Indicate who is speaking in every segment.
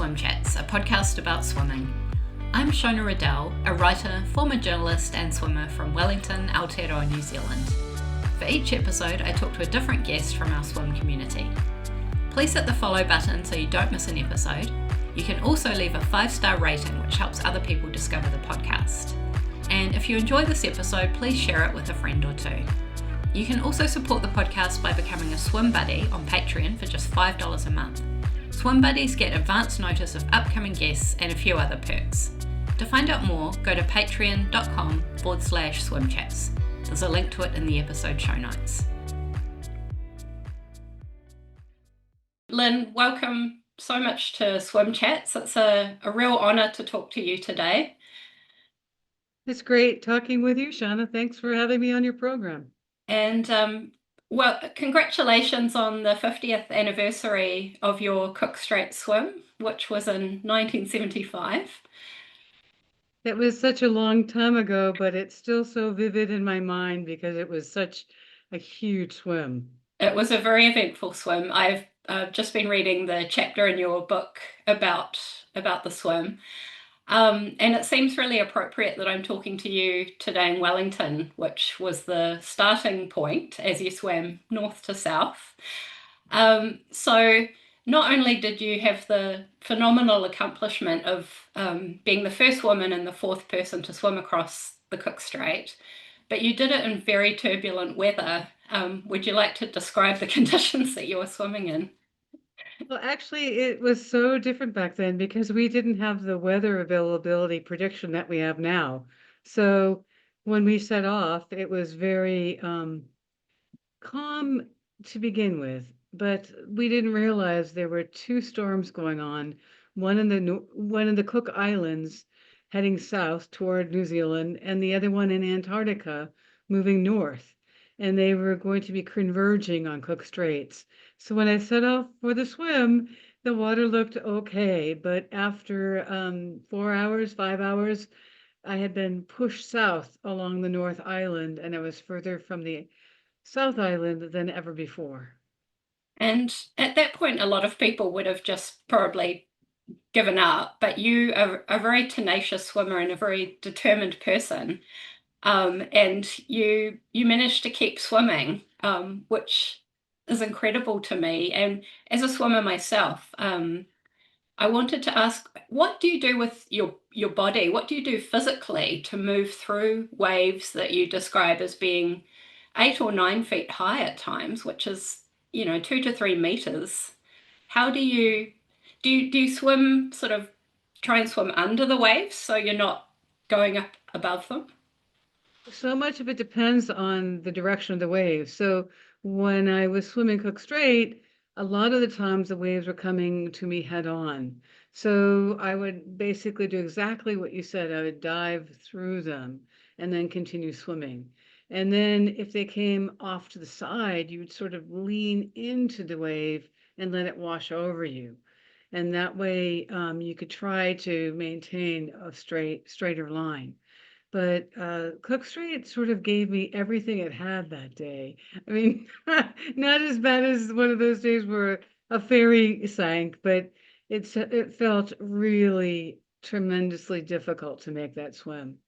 Speaker 1: Swim Chats, a podcast about swimming. I'm Shona Riddell, a writer, former journalist and swimmer from Wellington, Aotearoa, New Zealand. For each episode, I talk to a different guest from our swim community. Please hit the follow button so you don't miss an episode. You can also leave a 5-star rating, which helps other people discover the podcast. And if you enjoy this episode, please share it with a friend or two. You can also support the podcast by becoming a swim buddy on Patreon for just $5 a month. Swim buddies get advance notice of upcoming guests and a few other perks. To find out more, go to patreon.com/swimchats. There's a link to it in the episode show notes. Lynne, welcome so much to Swim Chats. It's a real honour to talk to you today.
Speaker 2: It's great talking with you, Shauna. Thanks for having me on your program.
Speaker 1: And well, congratulations on the 50th anniversary of your Cook Strait swim, which was in 1975.
Speaker 2: It was such a long time ago, but it's still so vivid in my mind because it was such a huge swim.
Speaker 1: It was a very eventful swim. I've just been reading the chapter in your book about the swim. And it seems really appropriate that I'm talking to you today in Wellington, which was the starting point as you swam north to south. So not only did you have the phenomenal accomplishment of being the first woman and the fourth person to swim across the Cook Strait, but you did it in very turbulent weather. Would you like to describe the conditions that you were swimming in?
Speaker 2: Well, actually, it was so different back then because we didn't have the weather availability prediction that we have now. So when we set off, it was very calm to begin with, but we didn't realize there were two storms going on, one in the Cook Islands heading south toward New Zealand, and the other one in Antarctica moving north. And they were going to be converging on Cook Straits. So when I set off for the swim, the water looked okay, but after 4 hours, 5 hours, I had been pushed south along the North Island, and I was further from the South Island than ever before.
Speaker 1: And at that point, a lot of people would have just probably given up, but you are a very tenacious swimmer and a very determined person. And you managed to keep swimming, which is incredible to me. And as a swimmer myself, I wanted to ask, what do you do with your body? What do you do physically to move through waves that you describe as being 8 or 9 feet high at times, which is, 2 to 3 meters? How do you swim, sort of try and swim under the waves so you're not going up above them?
Speaker 2: So much of it depends on the direction of the waves. So when I was swimming Cook Strait, a lot of the times the waves were coming to me head on. So I would basically do exactly what you said. I would dive through them and then continue swimming. And then if they came off to the side, you would sort of lean into the wave and let it wash over you. And that way you could try to maintain a straighter line. But Cook Strait sort of gave me everything it had that day. I mean, not as bad as one of those days where a ferry sank, but it felt really tremendously difficult to make that swim.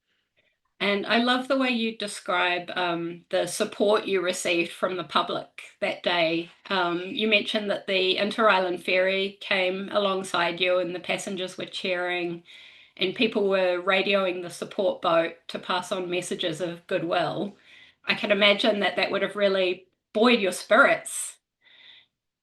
Speaker 1: And I love the way you describe the support you received from the public that day. You mentioned that the inter-island ferry came alongside you and the passengers were cheering and people were radioing the support boat to pass on messages of goodwill. I can imagine that would have really buoyed your spirits.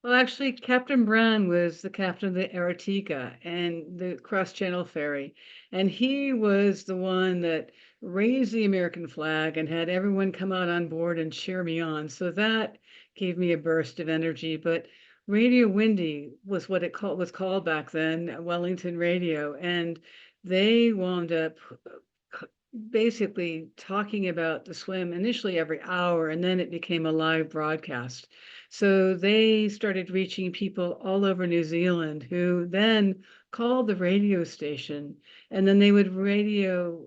Speaker 2: Well, actually, Captain Brown was the captain of the Antarctica and the cross-channel ferry, and he was the one that raised the American flag and had everyone come out on board and cheer me on. So that gave me a burst of energy. But Radio Windy was what it was called back then, Wellington Radio, and they wound up basically talking about the swim initially every hour, and then it became a live broadcast. So they started reaching people all over New Zealand who then called the radio station, and then they would radio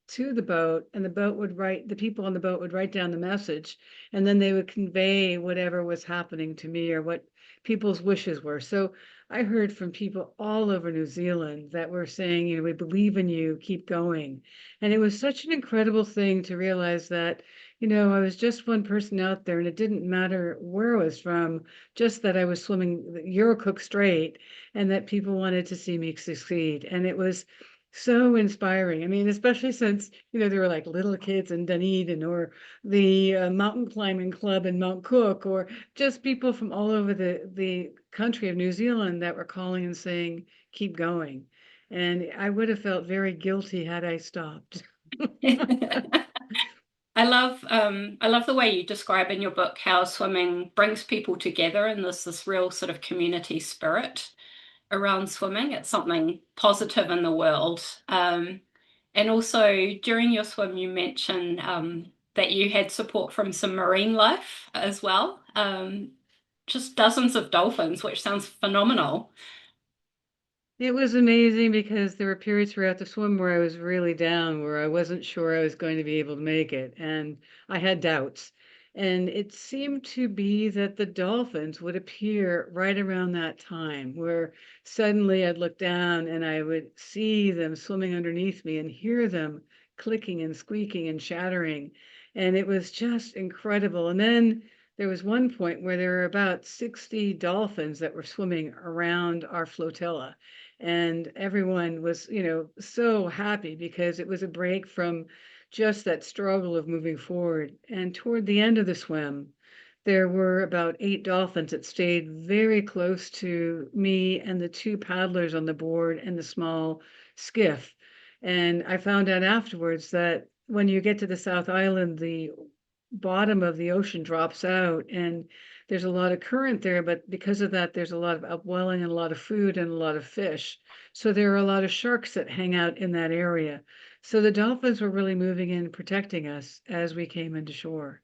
Speaker 2: to the boat, and the people on the boat would write down the message, and then they would convey whatever was happening to me or what people's wishes were. So I heard from people all over New Zealand that were saying, we believe in you, keep going. And it was such an incredible thing to realize that, I was just one person out there and it didn't matter where I was from, just that I was swimming the Cook Strait and that people wanted to see me succeed. And it was so inspiring. I mean, especially since, there were like little kids in Dunedin or the mountain climbing club in Mount Cook, or just people from all over the country of New Zealand that were calling and saying, keep going. And I would have felt very guilty had I stopped.
Speaker 1: I love the way you describe in your book how swimming brings people together and there's this real sort of community spirit around swimming. It's something positive in the world. And also during your swim, you mentioned that you had support from some marine life as well. Just dozens of dolphins, which sounds phenomenal.
Speaker 2: It was amazing because there were periods throughout the swim where I was really down, where I wasn't sure I was going to be able to make it, and I had doubts. And it seemed to be that the dolphins would appear right around that time, where suddenly I'd look down and I would see them swimming underneath me and hear them clicking and squeaking and shattering. And it was just incredible. And then there was one point where there were about 60 dolphins that were swimming around our flotilla. And everyone was, so happy because it was a break from just that struggle of moving forward. And toward the end of the swim, there were about 8 dolphins that stayed very close to me and the two paddlers on the board and the small skiff. And I found out afterwards that when you get to the South Island, the bottom of the ocean drops out and there's a lot of current there, but because of that, there's a lot of upwelling and a lot of food and a lot of fish. So there are a lot of sharks that hang out in that area. So the dolphins were really moving in, protecting us as we came into shore.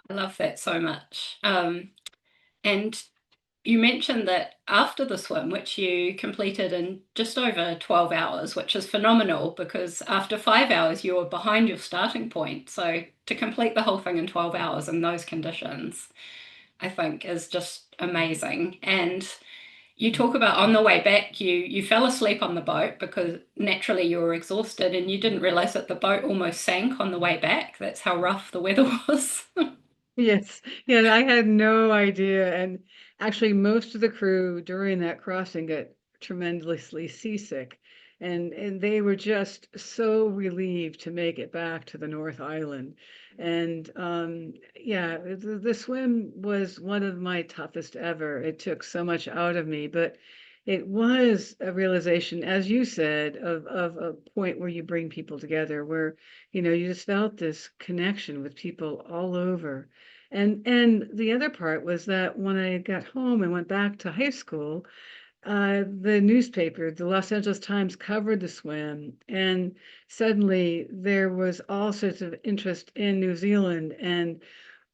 Speaker 1: I love that so much. And you mentioned that after the swim, which you completed in just over 12 hours, which is phenomenal because after 5 hours, you were behind your starting point. So to complete the whole thing in 12 hours in those conditions, I think is just amazing. And you talk about on the way back, you fell asleep on the boat because naturally you were exhausted and you didn't realize that the boat almost sank on the way back. That's how rough the weather was.
Speaker 2: Yes, yeah, I had no idea. And actually, most of the crew during that crossing got tremendously seasick. And they were just so relieved to make it back to the North Island. And yeah, the swim was one of my toughest ever. It took so much out of me, but it was a realization, as you said, of a point where you bring people together, where, you just felt this connection with people all over. And the other part was that when I got home and went back to high school, the newspaper, the Los Angeles Times, covered the swim, and suddenly there was all sorts of interest in New Zealand. And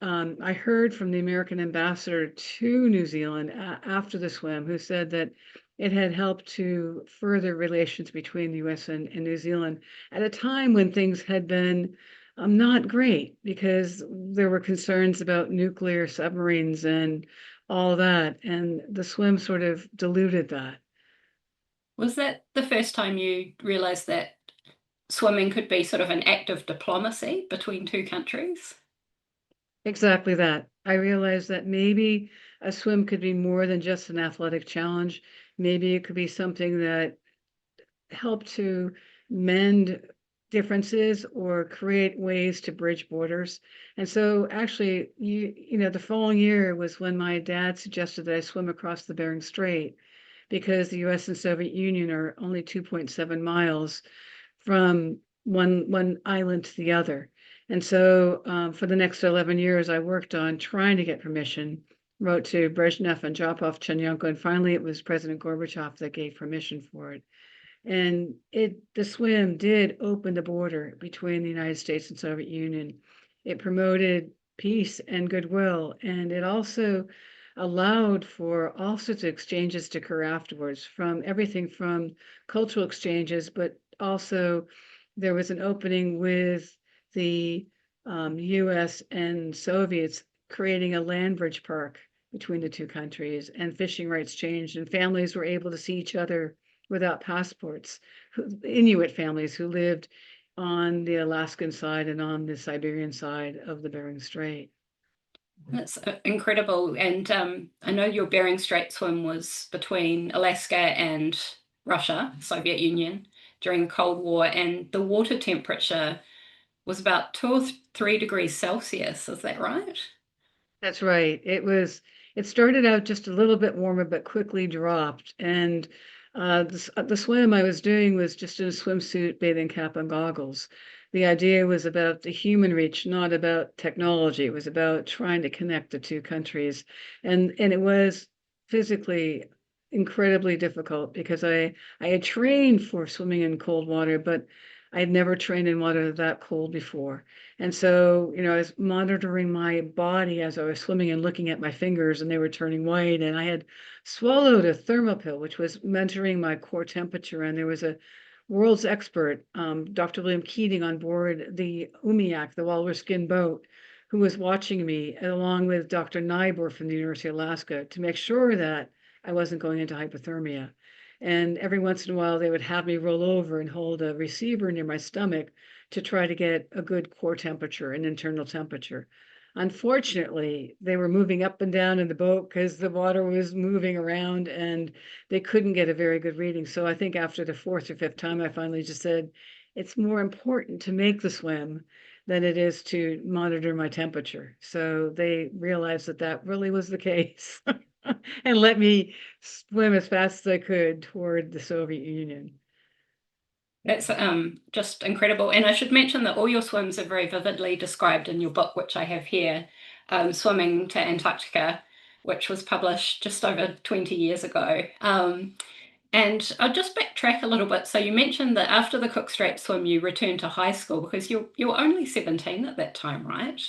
Speaker 2: I heard from the American ambassador to New Zealand after the swim, who said that it had helped to further relations between the US and New Zealand at a time when things had been not great because there were concerns about nuclear submarines and all that. And the swim sort of diluted that.
Speaker 1: Was that the first time you realized that swimming could be sort of an act of diplomacy between two countries?
Speaker 2: Exactly that. I realized that maybe a swim could be more than just an athletic challenge. Maybe it could be something that helped to mend differences or create ways to bridge borders. And so actually, the following year was when my dad suggested that I swim across the Bering Strait because the US and Soviet Union are only 2.7 miles from one island to the other. And so for the next 11 years, I worked on trying to get permission, wrote to Brezhnev and Chernenko, and finally it was President Gorbachev that gave permission for it. And the swim did open the border between the United States and Soviet Union. It promoted peace and goodwill, and it also allowed for all sorts of exchanges to occur afterwards, from everything from cultural exchanges, but also there was an opening with the US and Soviets creating a land bridge park between the two countries, and fishing rights changed, and families were able to see each other without passports. Inuit families who lived on the Alaskan side and on the Siberian side of the Bering Strait.
Speaker 1: That's incredible. And I know your Bering Strait swim was between Alaska and Russia, Soviet Union, during the Cold War, and the water temperature was about 2 or 3 degrees Celsius. Is that right?
Speaker 2: That's right. It started out just a little bit warmer, but quickly dropped. And the swim I was doing was just in a swimsuit, bathing cap, and goggles. The idea was about the human reach, not about technology. It was about trying to connect the two countries. And it was physically incredibly difficult because I had trained for swimming in cold water, but I had never trained in water that cold before. And so, I was monitoring my body as I was swimming and looking at my fingers, and they were turning white. And I had swallowed a thermopill, which was measuring my core temperature. And there was a world's expert, Dr. William Keating, on board the Umiak, the walrus skin boat, who was watching me, along with Dr. Nybor from the University of Alaska, to make sure that I wasn't going into hypothermia. And every once in a while, they would have me roll over and hold a receiver near my stomach to try to get a good core temperature and internal temperature. Unfortunately, they were moving up and down in the boat because the water was moving around and they couldn't get a very good reading. So I think after the fourth or fifth time, I finally just said, it's more important to make the swim than it is to monitor my temperature. So they realized that that really was the case and let me swim as fast as I could toward the Soviet Union.
Speaker 1: That's just incredible. And I should mention that all your swims are very vividly described in your book, which I have here, Swimming to Antarctica, which was published just over 20 years ago. And I'll just backtrack a little bit. So you mentioned that after the Cook Strait swim, you returned to high school because you were only 17 at that time, right?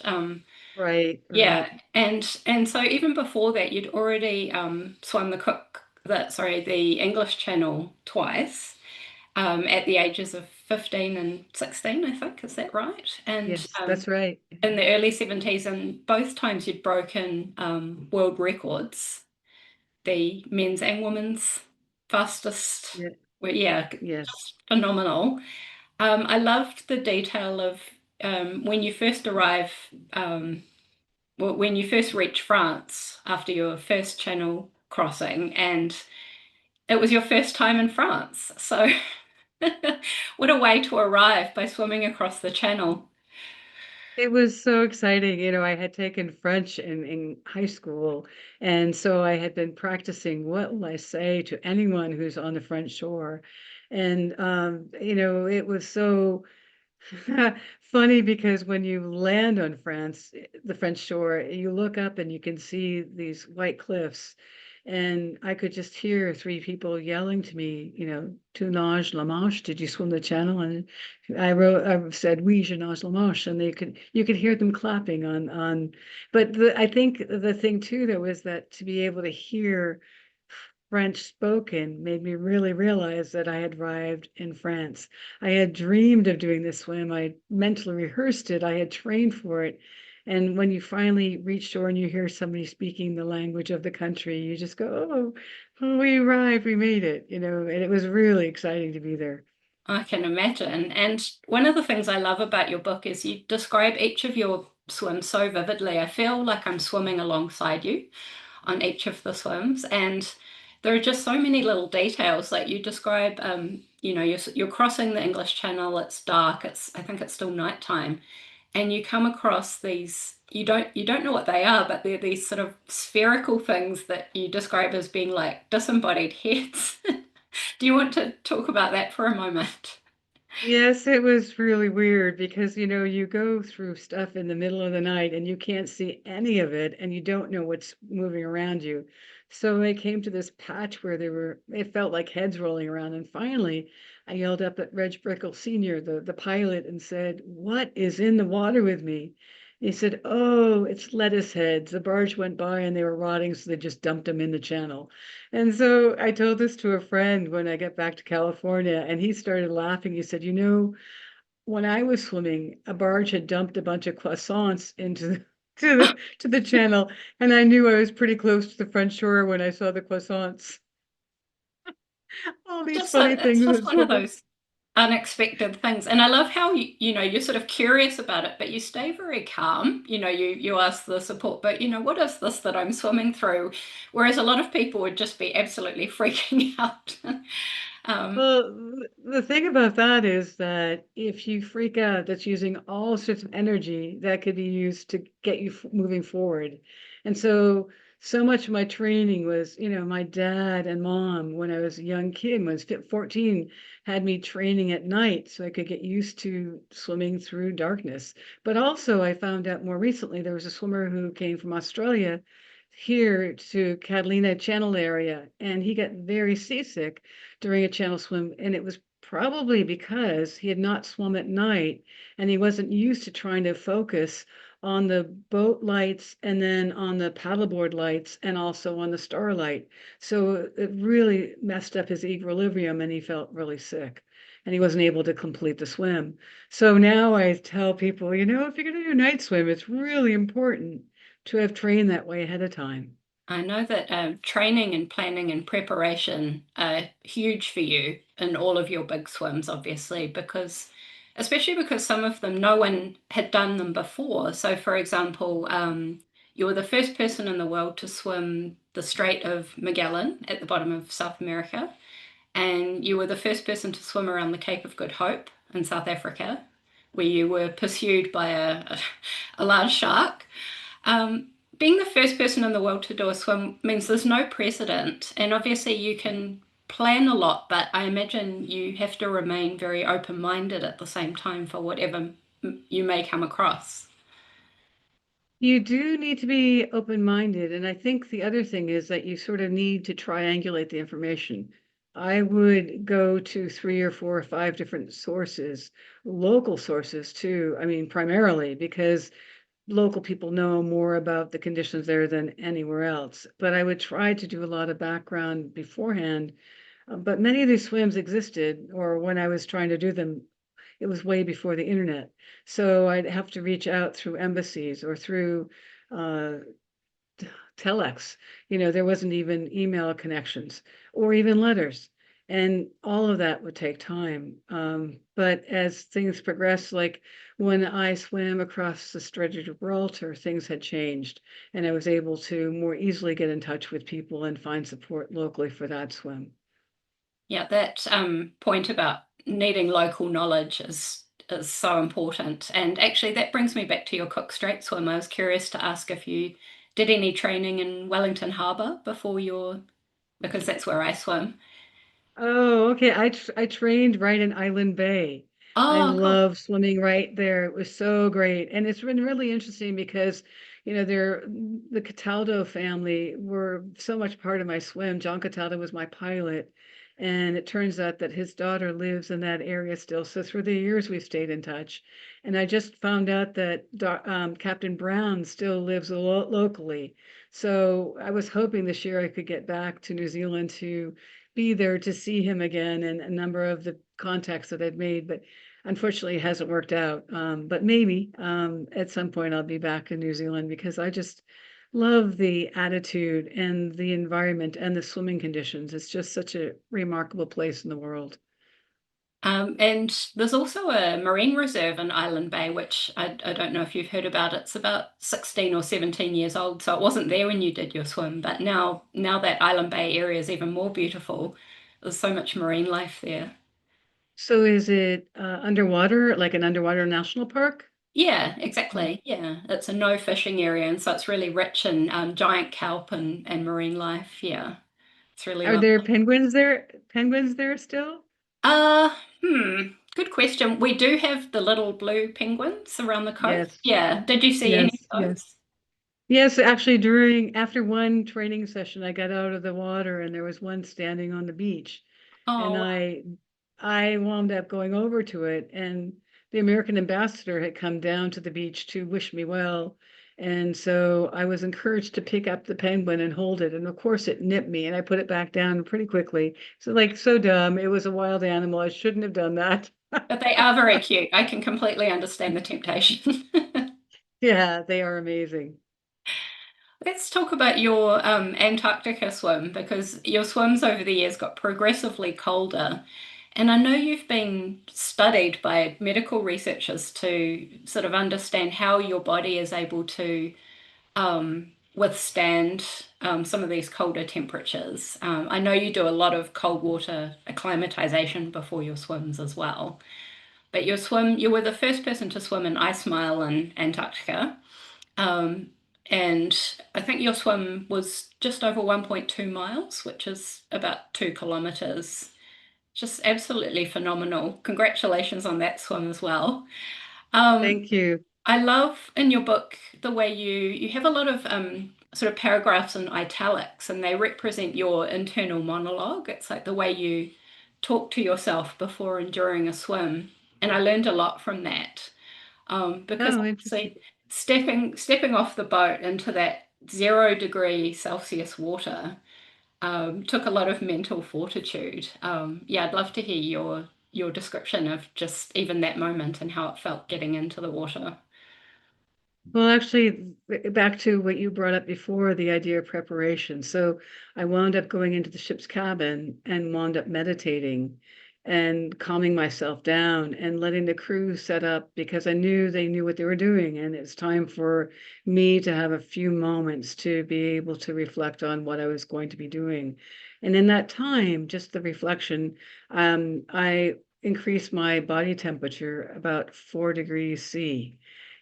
Speaker 2: Right,
Speaker 1: Yeah,
Speaker 2: right.
Speaker 1: and so even before that, you'd already swum the English Channel twice at the ages of 15 and 16, I think. Is that right? And
Speaker 2: Yes, that's right.
Speaker 1: in the early 70s, and both times you'd broken world records, the men's and women's fastest.
Speaker 2: Yeah,
Speaker 1: Well, yeah,
Speaker 2: yes.
Speaker 1: just phenomenal. I loved the detail of when you first arrive, well, when you first reach France after your first channel crossing, and it was your first time in France. So what a way to arrive by swimming across the channel.
Speaker 2: It was so exciting. I had taken French in high school, and so I had been practicing what will I say to anyone who's on the French shore. And it was so funny because when you land on the French shore, you look up and you can see these white cliffs. And I could just hear three people yelling to me, tu nages la Manche, did you swim the channel? And I said, oui, je nage la Manche. And you could hear them clapping but I think the thing too, though, is that to be able to hear French spoken made me really realize that I had arrived in France. I had dreamed of doing this swim. I mentally rehearsed it. I had trained for it. And when you finally reach shore and you hear somebody speaking the language of the country, you just go, oh, we arrived, we made it, and it was really exciting to be there.
Speaker 1: I can imagine. And one of the things I love about your book is you describe each of your swims so vividly. I feel like I'm swimming alongside you on each of the swims. And there are just so many little details. Like you describe, you're crossing the English Channel, it's dark, I think it's still nighttime, and you come across these, you don't know what they are, but they're these sort of spherical things that you describe as being like disembodied heads. Do you want to talk about that for a moment?
Speaker 2: Yes, it was really weird because, you go through stuff in the middle of the night and you can't see any of it and you don't know what's moving around you. So I came to this patch where it felt like heads rolling around. And finally, I yelled up at Reg Brickle Sr., the pilot, and said, "What is in the water with me?" He said, "Oh, it's lettuce heads. The barge went by and they were rotting, so they just dumped them in the channel." And so I told this to a friend when I got back to California, and he started laughing. He said, when I was swimming, a barge had dumped a bunch of croissants into to the channel, and I knew I was pretty close to the front shore when I saw the croissants. All these funny
Speaker 1: It's
Speaker 2: things
Speaker 1: just
Speaker 2: that
Speaker 1: one of
Speaker 2: swimmers.
Speaker 1: those unexpected things. And I love how you're sort of curious about it, but you stay very calm. You ask the support, but what is this that I'm swimming through? Whereas a lot of people would just be absolutely freaking out. Um,
Speaker 2: Well, the thing about that is that if you freak out, that's using all sorts of energy that could be used to get you moving forward. And so much of my training was, my dad and mom, when I was a young kid, when I was 14, had me training at night so I could get used to swimming through darkness. But also, I found out more recently there was a swimmer who came from Australia here to Catalina Channel area, and he got very seasick during a channel swim, and it was probably because he had not swum at night and he wasn't used to trying to focus on the boat lights and then on the paddleboard lights and also on the starlight. So it really messed up his equilibrium and he felt really sick and he wasn't able to complete the swim. So now I tell people, if you're going to do a night swim, it's really important to have trained that way ahead of time.
Speaker 1: I know that training and planning and preparation are huge for you in all of your big swims, obviously, especially because some of them no one had done them before. So, for example, you were the first person in the world to swim the Strait of Magellan at the bottom of South America, and you were the first person to swim around the Cape of Good Hope in South Africa, where you were pursued by a large shark. Um, Being the first person in the world to do a swim means there's no precedent, and obviously you can plan a lot, but I imagine you have to remain very open-minded at the same time for whatever you may come across.
Speaker 2: You do need to be open-minded, and I think the other thing is that you sort of need to triangulate the information. I would go to 3 or 4 or 5 different sources, local sources too. I mean, primarily because local people know more about the conditions there than anywhere else. But I would try to do a lot of background beforehand. But many of these swims existed, or when I was trying to do them, it was way before the internet. So I'd have to reach out through embassies or through uh, telex. There wasn't even email connections or even letters. And all of that would take time. But as things progressed, like when I swam across the Strait of Gibraltar, things had changed, and I was able to more easily get in touch with people and find support locally for that swim.
Speaker 1: Yeah, that point about needing local knowledge is so important. And actually, that brings me back to your Cook Strait swim. I was curious to ask if you did any training in Wellington Harbour because that's where I swim.
Speaker 2: Oh, okay. I trained right in Island Bay. I
Speaker 1: Oh, cool.
Speaker 2: love swimming right there. It was so great. And it's been really interesting because, the Cataldo family were so much part of my swim. John Cataldo was my pilot. And it turns out that his daughter lives in that area still. So through the years, we've stayed in touch. And I just found out that Captain Brown still lives locally. So I was hoping this year I could get back to New Zealand to be there to see him again and a number of the contacts that I've made, but unfortunately it hasn't worked out. But maybe at some point I'll be back in New Zealand because I just love the attitude and the environment and the swimming conditions. It's just such a remarkable place in the world.
Speaker 1: And there's also a marine reserve in Island Bay, which I don't know if you've heard about. It's about 16 or 17 years old, so it wasn't there when you did your swim. But now that Island Bay area is even more beautiful. There's so much marine life there.
Speaker 2: So is it underwater, like an underwater national park?
Speaker 1: Yeah,
Speaker 2: Mm.
Speaker 1: exactly. Yeah, it's a no fishing area, and so it's really rich in giant kelp and marine life. Yeah, it's really
Speaker 2: Are there
Speaker 1: lovely.
Speaker 2: penguins there? Penguins there still?
Speaker 1: Uh, Good question. We do have the little blue penguins around the coast.
Speaker 2: Yes,
Speaker 1: Yeah. Did you see any
Speaker 2: yes,
Speaker 1: of
Speaker 2: yes.
Speaker 1: those?
Speaker 2: Yes, actually, after one training session, I got out of the water and there was one standing on the beach, and
Speaker 1: Oh,
Speaker 2: I wound up going over to it, and the American ambassador had come down to the beach to wish me well, and so I was encouraged to pick up the penguin and hold it, and of course it nipped me, and I put it back down pretty quickly. So like so dumb, it was a wild animal. I shouldn't have done that.
Speaker 1: but they are very cute. I can completely understand the temptation.
Speaker 2: Yeah, they are amazing.
Speaker 1: Let's talk about your Antarctica swim because your swims over the years got progressively colder. And I know you've been studied by medical researchers to sort of understand how your body is able to withstand some of these colder temperatures. I know you do a lot of cold water acclimatization before your swims as well. But you were the first person to swim an ice mile in Antarctica. Um, and I think your swim was just over 1.2 miles, which is about 2 kilometers. Just absolutely phenomenal. Congratulations on that swim as well. Um,
Speaker 2: Thank you.
Speaker 1: I love in your book the way you have a lot of sort of paragraphs in italics, and they represent your internal monologue. It's like the way you talk to yourself before and during a swim, and I learned a lot from that because
Speaker 2: Oh, interesting.
Speaker 1: obviously stepping off the boat into that 0 degree Celsius water took a lot of mental fortitude. Yeah, I'd love to hear your description of just even that moment and how it felt getting into the water.
Speaker 2: Well, actually, back to what you brought up before, the idea of preparation. So I wound up going into the ship's cabin and wound up meditating and calming myself down and letting the crew set up because I knew they knew what they were doing. And it's time for me to have a few moments to be able to reflect on what I was going to be doing. And in that time, just the reflection, I increased my body temperature about 4 degrees C.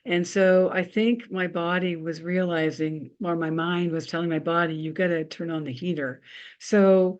Speaker 2: And so I think my body was realizing, or my mind was telling my body, you got to turn on the heater. So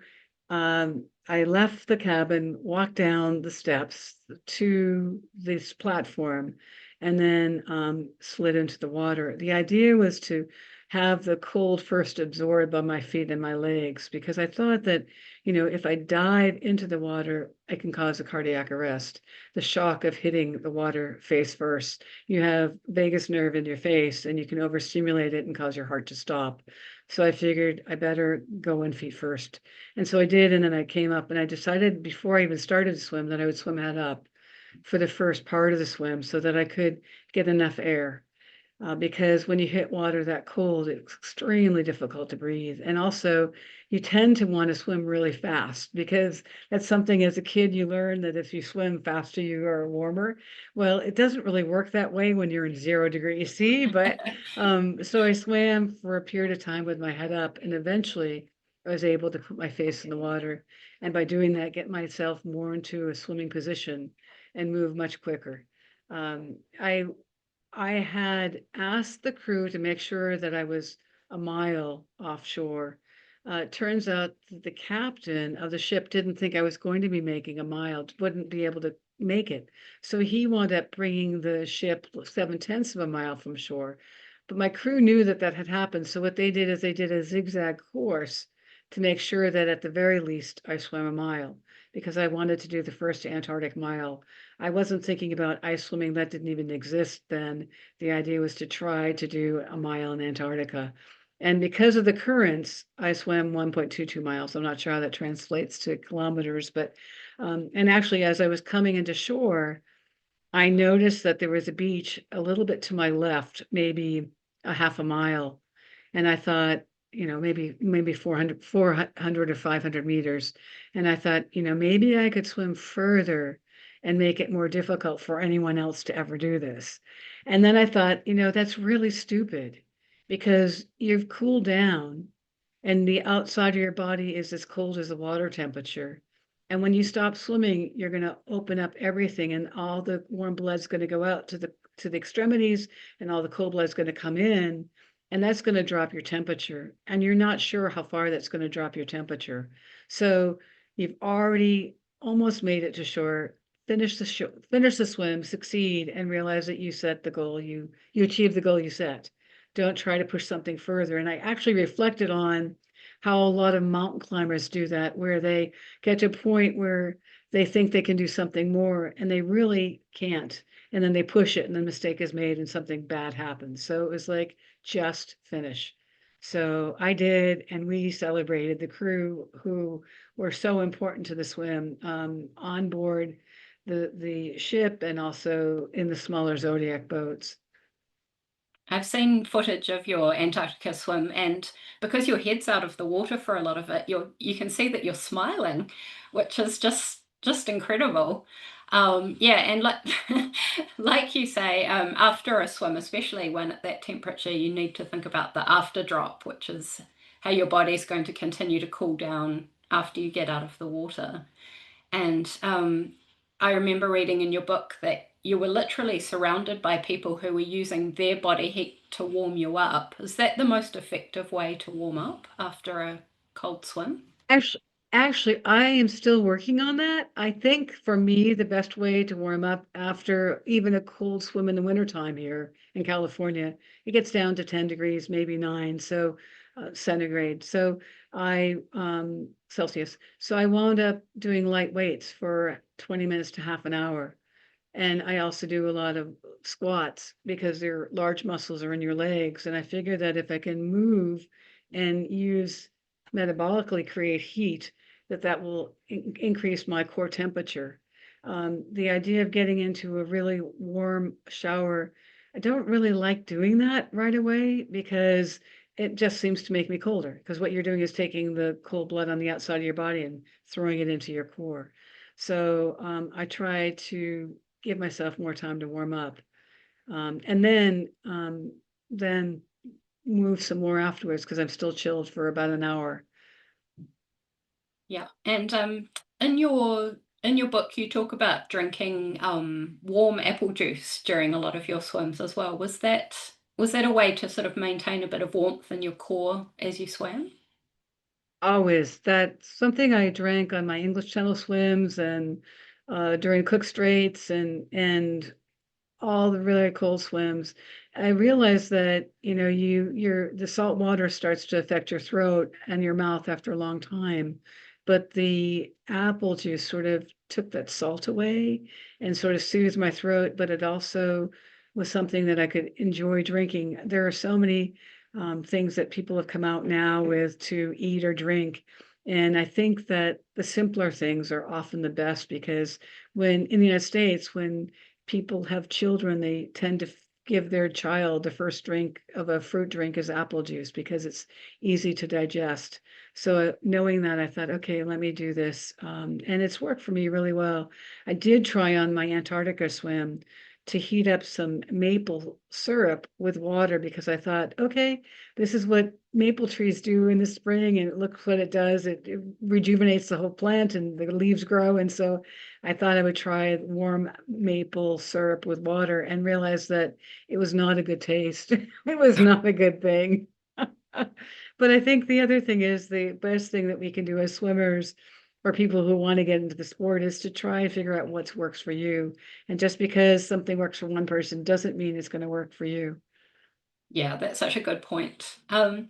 Speaker 2: I left the cabin, walked down the steps to this platform, and then slid into the water. The idea was to have the cold first absorbed by my feet and my legs, because I thought that, if I dive into the water, I can cause a cardiac arrest. The shock of hitting the water face first. You have vagus nerve in your face and you can overstimulate it and cause your heart to stop. So I figured I better go in feet first. And so I did. And then I came up and I decided before I even started to swim that I would swim head up for the first part of the swim so that I could get enough air because when you hit water that cold, it's extremely difficult to breathe. And also, you tend to want to swim really fast because that's something as a kid you learn that if you swim faster, you are warmer. Well, it doesn't really work that way when you're in 0 degrees C, but so I swam for a period of time with my head up, and eventually I was able to put my face in the water. And by doing that, get myself more into a swimming position and move much quicker. I had asked the crew to make sure that I was a mile offshore. It turns out that the captain of the ship didn't think I was going to be making a mile, wouldn't be able to make it. So he wound up bringing the ship 7/10 of a mile from shore. But my crew knew that that had happened. So what they did is they did a zigzag course to make sure that at the very least I swam a mile because I wanted to do the first Antarctic mile. I wasn't thinking about ice swimming, that didn't even exist then. The idea was to try to do a mile in Antarctica. And because of the currents, I swam 1.22 miles. I'm not sure how that translates to kilometers, but and actually, as I was coming into shore, I noticed that there was a beach a little bit to my left, maybe a half a mile. And I thought, maybe 400 or 500 meters. And I thought, maybe I could swim further and make it more difficult for anyone else to ever do this. And then I thought, that's really stupid because you've cooled down and the outside of your body is as cold as the water temperature. And when you stop swimming, you're going to open up everything, and all the warm blood's going to go out to the extremities, and all the cold blood's going to come in, and that's going to drop your temperature. And you're not sure how far that's going to drop your temperature. So you've already almost made it to shore. Finish the swim, succeed, and realize that you set the goal. You achieved the goal you set. Don't try to push something further. And I actually reflected on how a lot of mountain climbers do that, where they get to a point where they think they can do something more and they really can't. And then they push it and the mistake is made and something bad happens. So it was like, just finish. So I did, and we celebrated the crew who were so important to the swim on board the ship and also in the smaller Zodiac boats.
Speaker 1: I've seen footage of your Antarctica swim, and because your head's out of the water for a lot of it, you can see that you're smiling, which is just incredible. Yeah, and like like you say, after a swim, especially when at that temperature, you need to think about the after drop, which is how your body's going to continue to cool down after you get out of the water. And I remember reading in your book that you were literally surrounded by people who were using their body heat to warm you up. Is that the most effective way to warm up after a cold swim?
Speaker 2: Actually, actually, I am still working on that. I think for me, the best way to warm up after even a cold swim in the wintertime here in California, it gets down to 10 degrees, maybe 9, so centigrade. So Celsius. So I wound up doing light weights for 20 minutes to half an hour. And I also do a lot of squats because their large muscles are in your legs. And I figure that if I can move and use metabolically create heat, that will increase my core temperature. The idea of getting into a really warm shower, I don't really like doing that right away because it just seems to make me colder. Because what you're doing is taking the cold blood on the outside of your body and throwing it into your core. So I try to give myself more time to warm up, and then move some more afterwards because I'm still chilled for about an hour.
Speaker 1: Yeah, and in your book you talk about drinking warm apple juice during a lot of your swims as well. Was that a way to sort of maintain a bit of warmth in your core as you swam?
Speaker 2: Always. That's something I drank on my English Channel swims and during Cook Straits and all the really cold swims. I realized that, the salt water starts to affect your throat and your mouth after a long time. But the apple juice sort of took that salt away and sort of soothed my throat, but it also was something that I could enjoy drinking. There are so many things that people have come out now with to eat or drink. And I think that the simpler things are often the best because when in the United States, when people have children, they tend to give their child the first drink of a fruit drink is apple juice because it's easy to digest. So knowing that, I thought, okay, let me do this, and it's worked for me really well. I did try on my Antarctica swim to heat up some maple syrup with water because I thought, okay, this is what maple trees do in the spring, and look what it does. It rejuvenates the whole plant, and the leaves grow. And so I thought I would try warm maple syrup with water and realized that it was not a good taste. It was not a good thing. But I think the other thing is the best thing that we can do as swimmers or people who want to get into the sport is to try and figure out what works for you. And just because something works for one person doesn't mean it's going to work for you.
Speaker 1: Yeah, that's such a good point. And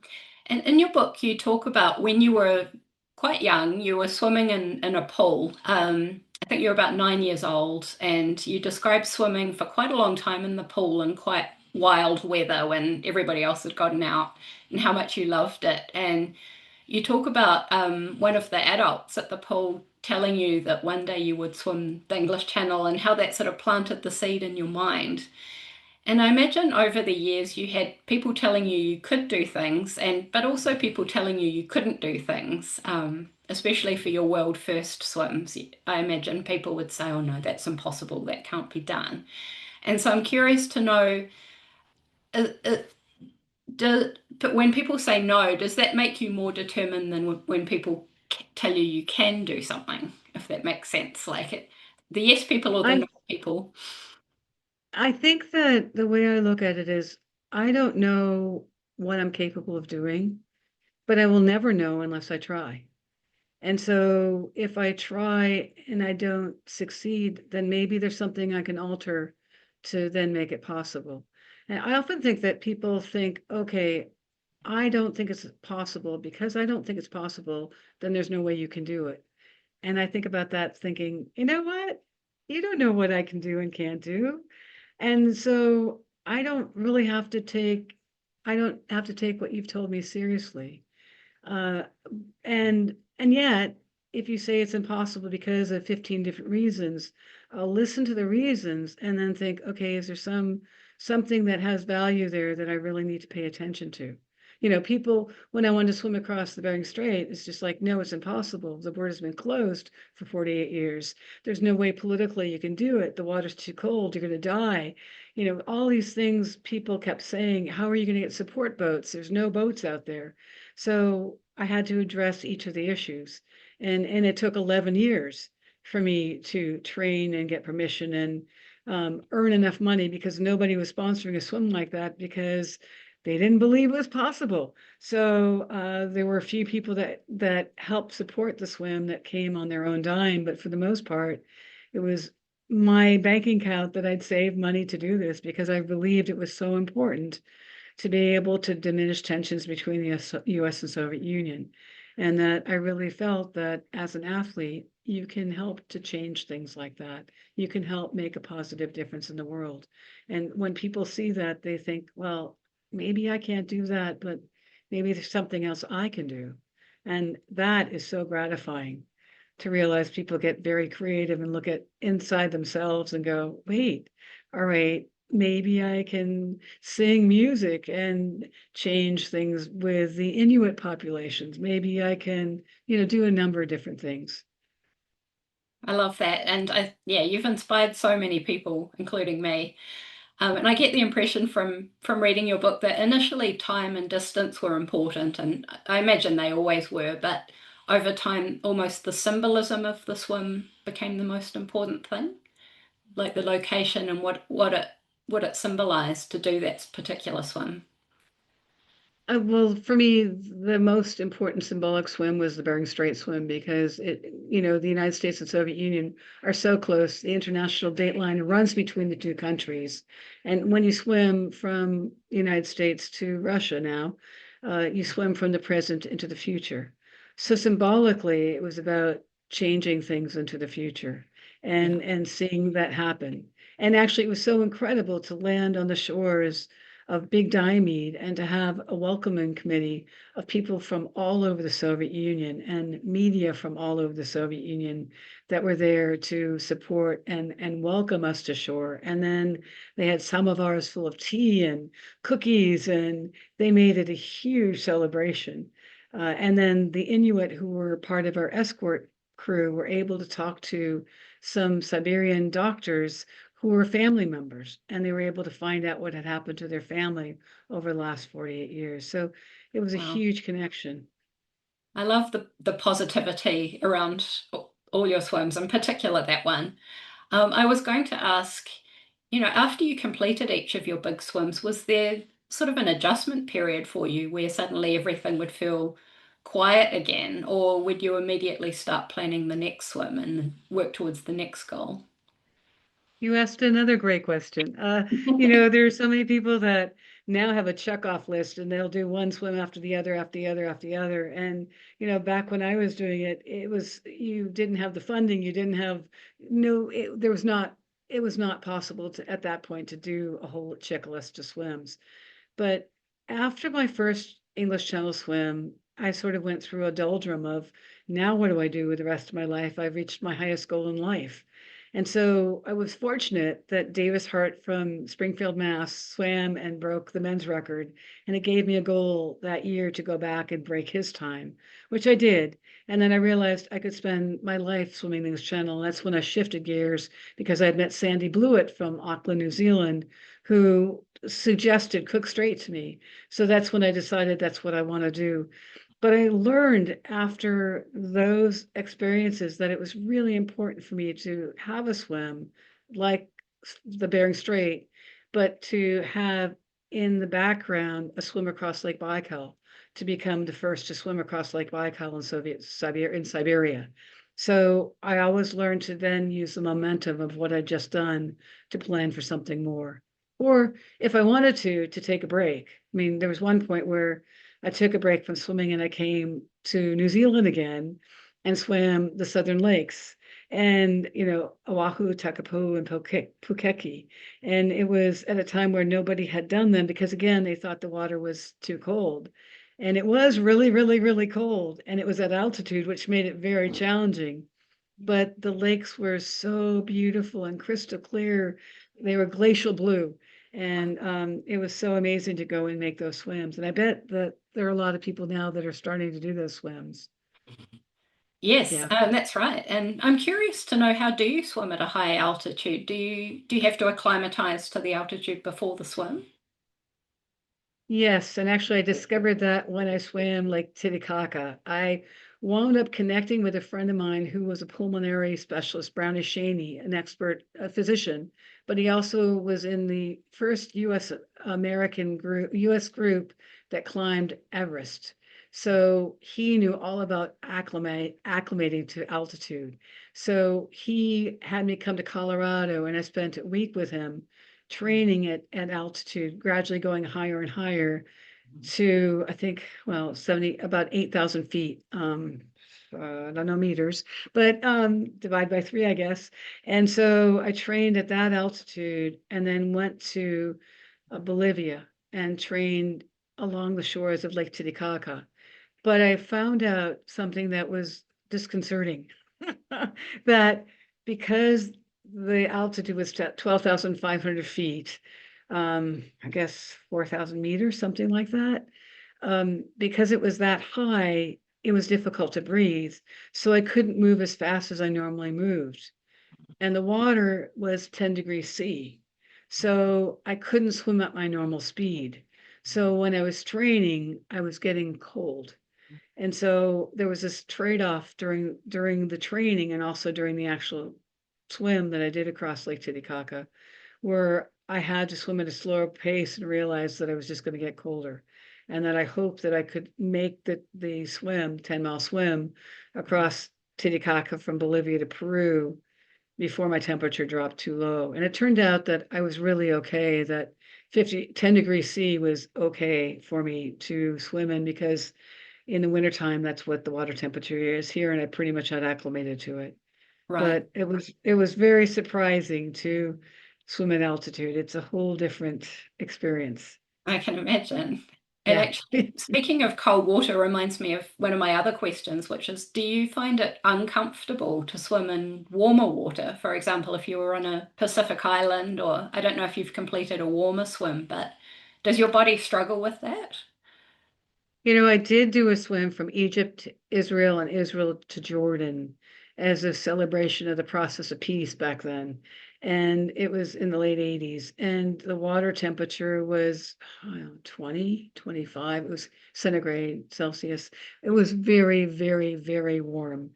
Speaker 1: in your book, you talk about when you were quite young, you were swimming in a pool. I think you were about 9 years old, and you described swimming for quite a long time in the pool in quite wild weather when everybody else had gotten out, and how much you loved it. And you talk about one of the adults at the pool telling you that one day you would swim the English Channel and how that sort of planted the seed in your mind. And I imagine over the years you had people telling you you could do things, and but also people telling you you couldn't do things, especially for your world first swims. I imagine people would say, "Oh no, that's impossible. That can't be done." And so I'm curious to know, uh, uh, but when people say no, does that make you more determined than when people tell you you can do something? If that makes sense, like the yes people or the no
Speaker 2: I
Speaker 1: people.
Speaker 2: I think that the way I look at it is I don't know what I'm capable of doing, but I will never know unless I try. And so if I try and I don't succeed, then maybe there's something I can alter to then make it possible. And I often think that people think, okay, I don't think it's possible. Because I don't think it's possible, then there's no way you can do it. And I think about that thinking, you know what? You don't know what I can do and can't do. And so I don't have to take what you've told me seriously. Uh, and yet, if you say it's impossible because of 15 different reasons, I'll listen to the reasons and then think, okay, is there some something that has value there that I really need to pay attention to. People, when I wanted to swim across the Bering Strait, it's just like, no, it's impossible. The border's been closed for 48 years. There's no way politically you can do it. The water's too cold. You're going to die. All these things people kept saying, how are you going to get support boats? There's no boats out there. So I had to address each of the issues. And it took 11 years for me to train and get permission and earn enough money, because nobody was sponsoring a swim like that because they didn't believe it was possible. So there were a few people that helped support the swim that came on their own dime, but for the most part, it was my banking account that I'd saved money to do this because I believed it was so important to be able to diminish tensions between the US and Soviet Union. And that I really felt that as an athlete, you can help to change things like that. You can help make a positive difference in the world. And when people see that, they think, well, maybe I can't do that, but maybe there's something else I can do. And that is so gratifying to realize people get very creative and look at inside themselves and go, wait, all right, maybe I can sing music and change things with the Inuit populations. Maybe I can, do a number of different things.
Speaker 1: I love that. And yeah, you've inspired so many people, including me. And I get the impression from reading your book that initially time and distance were important, and I imagine they always were, but over time, almost the symbolism of the swim became the most important thing, like the location and what it symbolized to do that particular swim.
Speaker 2: Well, for me, the most important symbolic swim was the Bering Strait swim because the United States and Soviet Union are so close. The international date line runs between the two countries. And when you swim from the United States to Russia now, you swim from the present into the future. So symbolically, it was about changing things into the future
Speaker 1: Yeah.
Speaker 2: and seeing that happen. And actually, it was so incredible to land on the shores of Big Diomede and to have a welcoming committee of people from all over the Soviet Union and media from all over the Soviet Union that were there to support and welcome us to shore. And then they had samovars full of tea and cookies, and they made it a huge celebration. And then the Inuit, who were part of our escort crew, were able to talk to some Siberian doctors who were family members, and they were able to find out what had happened to their family over the last 48 years. So it was a
Speaker 1: Wow.
Speaker 2: huge connection.
Speaker 1: I love the positivity around all your swims, in particular that one. I was going to ask, after you completed each of your big swims, was there sort of an adjustment period for you where suddenly everything would feel quiet again, or would you immediately start planning the next swim and work towards the next goal?
Speaker 2: You asked another great question. There are so many people that now have a check-off list and they'll do one swim after the other, after the other, after the other. And, back when I was doing it, you didn't have the funding, you didn't have, no, it was not possible to, at that point, to do a whole checklist of swims. But after my first English Channel swim, I sort of went through a doldrum of, now what do I do with the rest of my life? I've reached my highest goal in life. And so I was fortunate that Davis Hart from Springfield, Mass. Swam and broke the men's record. And it gave me a goal that year to go back and break his time, which I did. And then I realized I could spend my life swimming this channel. And that's when I shifted gears because I'd met Sandy Blewett from Auckland, New Zealand, who suggested Cook Strait to me. So that's when I decided that's what I want to do. But I learned after those experiences that it was really important for me to have a swim like the Bering Strait, but to have in the background a swim across Lake Baikal to become the first to swim across Lake Baikal in Siberia. So I always learned to then use the momentum of what I'd just done to plan for something more. Or if I wanted to take a break. I mean, there was one point where I took a break from swimming and I came to New Zealand again and swam the Southern Lakes and, Oahu, Takapu, and Pukeki. And it was at a time where nobody had done them because, again, they thought the water was too cold. And it was really, really, really cold. And it was at altitude, which made it very challenging. But the lakes were so beautiful and crystal clear. They were glacial blue. And it was so amazing to go and make those swims. And I bet that there are a lot of people now that are starting to do those swims.
Speaker 1: Yes,
Speaker 2: Yeah.
Speaker 1: that's right. And I'm curious to know, how do you swim at a high altitude? Do you have to acclimatize to the altitude before the swim?
Speaker 2: Yes, and actually I discovered that when I swam Lake Titicaca. I wound up connecting with a friend of mine who was a pulmonary specialist, Brownie Shaney, an expert physician, but he also was in the first US American group, US group that climbed Everest. So he knew all about acclimating to altitude. So he had me come to Colorado and I spent a week with him training at altitude, gradually going higher and higher to, I think, well, 70, about 8,000 feet. I don't know meters, but divide by three, I guess. And so I trained at that altitude and then went to Bolivia and trained along the shores of Lake Titicaca. But I found out something that was disconcerting. That because the altitude was 12,500 feet, I guess 4,000 meters, something like that. Because it was that high, it was difficult to breathe. So I couldn't move as fast as I normally moved. And the water was 10 degrees C. So I couldn't swim at my normal speed. So when I was training, I was getting cold. And so there was this trade-off during the training and also during the actual swim that I did across Lake Titicaca, where I had to swim at a slower pace and realized that I was just going to get colder. And that I hoped that I could make the swim, 10-mile swim across Titicaca from Bolivia to Peru before my temperature dropped too low. And it turned out that I was really okay, that 10 degrees C was okay for me to swim in because in the wintertime, that's what the water temperature is here, and I pretty much had acclimated to it.
Speaker 1: Right.
Speaker 2: But it was very surprising to swim at altitude. It's a whole different experience.
Speaker 1: I can imagine. And
Speaker 2: Yeah.
Speaker 1: actually, speaking of cold water reminds me of one of my other questions, which is, do you find it uncomfortable to swim in warmer water? For example, if you were on a Pacific island, or I don't know if you've completed a warmer swim, but does your body struggle with that?
Speaker 2: I did do a swim from Egypt to Israel and Israel to Jordan as a celebration of the process of peace back then. And it was in the late 80s. And the water temperature was, I don't know, 20, 25. It was centigrade Celsius. It was very, very, very warm.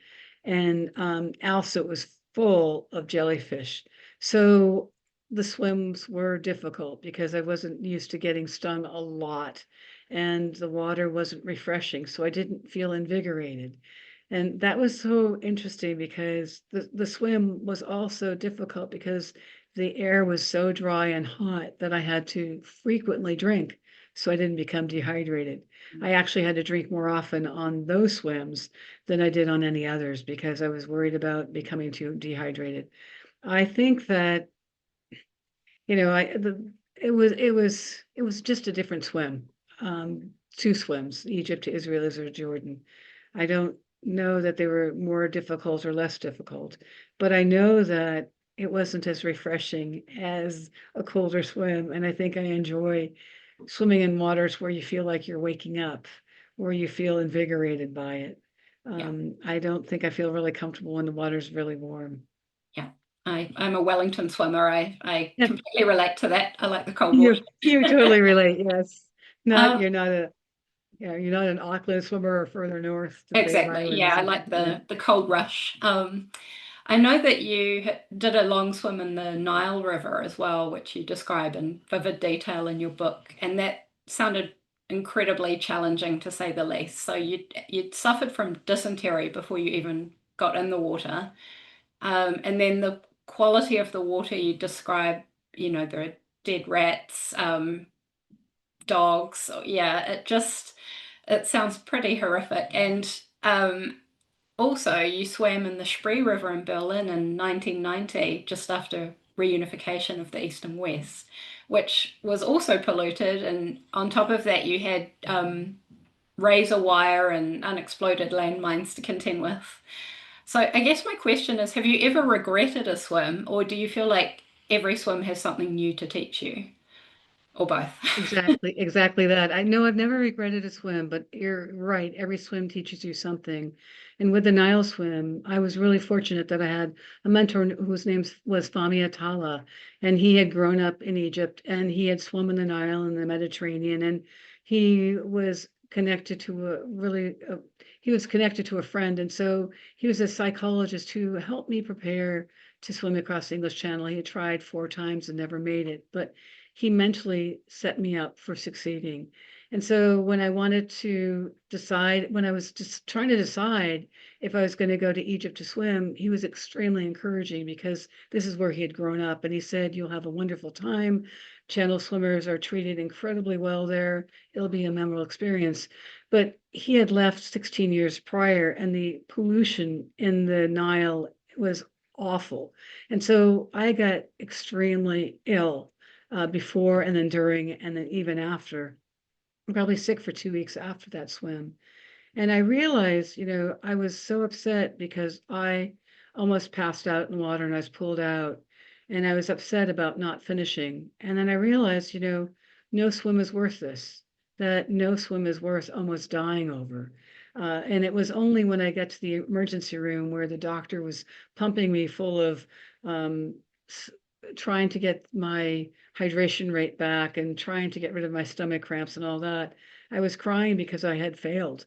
Speaker 2: And also it was full of jellyfish. So the swims were difficult because I wasn't used to getting stung a lot and the water wasn't refreshing, so I didn't feel invigorated. And that was so interesting because the swim was also difficult because the air was so dry and hot that I had to frequently drink so I didn't become dehydrated. I actually had to drink more often on those swims than I did on any others because I was worried about becoming too dehydrated. I think that, it was just a different swim. Two swims, Egypt to Israel, Israel to Jordan. I don't know that they were more difficult or less difficult, but I know that it wasn't as refreshing as a colder swim. And I think I enjoy swimming in waters where you feel like you're waking up, where you feel invigorated by it.
Speaker 1: Yeah,
Speaker 2: I don't think I feel really comfortable when the water's really warm.
Speaker 1: yeah. I'm a Wellington swimmer. I
Speaker 2: Yeah,
Speaker 1: completely relate to that. I like the cold water.
Speaker 2: you totally relate. Yes. Not,
Speaker 1: Um,
Speaker 2: you're not a, yeah, you're not an Auckland swimmer or further north to the Big
Speaker 1: exactly. Yeah,
Speaker 2: Islands.
Speaker 1: I like
Speaker 2: Yeah.
Speaker 1: the cold rush. I know that you did a long swim in the Nile River as well, which you describe in vivid detail in your book, and that sounded incredibly challenging to say the least. So you'd suffered from dysentery before you even got in the water, and then the quality of the water you describe, there are dead rats, dogs. So yeah, it sounds pretty horrific. And also, you swam in the Spree River in Berlin in 1990, just after reunification of the East and West, which was also polluted. And on top of that, you had razor wire and unexploded landmines to contend with. So I guess my question is, have you ever regretted a swim, or do you feel like every swim has something new to teach you? or both.
Speaker 2: Exactly that. I know I've never regretted a swim, but you're right. Every swim teaches you something. And with the Nile swim, I was really fortunate that I had a mentor whose name was Fahmi Atala, and he had grown up in Egypt and he had swum in the Nile and the Mediterranean, and he was connected to he was connected to a friend, and so he was a psychologist who helped me prepare to swim across the English Channel. He had tried 4 times and never made it, but he mentally set me up for succeeding. And so when I wanted to decide, when I was just trying to decide if I was going to go to Egypt to swim, he was extremely encouraging because this is where he had grown up. And he said, "You'll have a wonderful time. Channel swimmers are treated incredibly well there. It'll be a memorable experience." But he had left 16 years prior, and the pollution in the Nile was awful. And so I got extremely ill before and then during and then even after. I'm probably sick for 2 weeks after that swim. And I realized, I was so upset because I almost passed out in the water and I was pulled out. And I was upset about not finishing. And then I realized, no swim is worth this, that no swim is worth almost dying over. And it was only when I got to the emergency room where the doctor was pumping me full of um, trying to get my hydration rate back and trying to get rid of my stomach cramps and all that. I was crying because I had failed.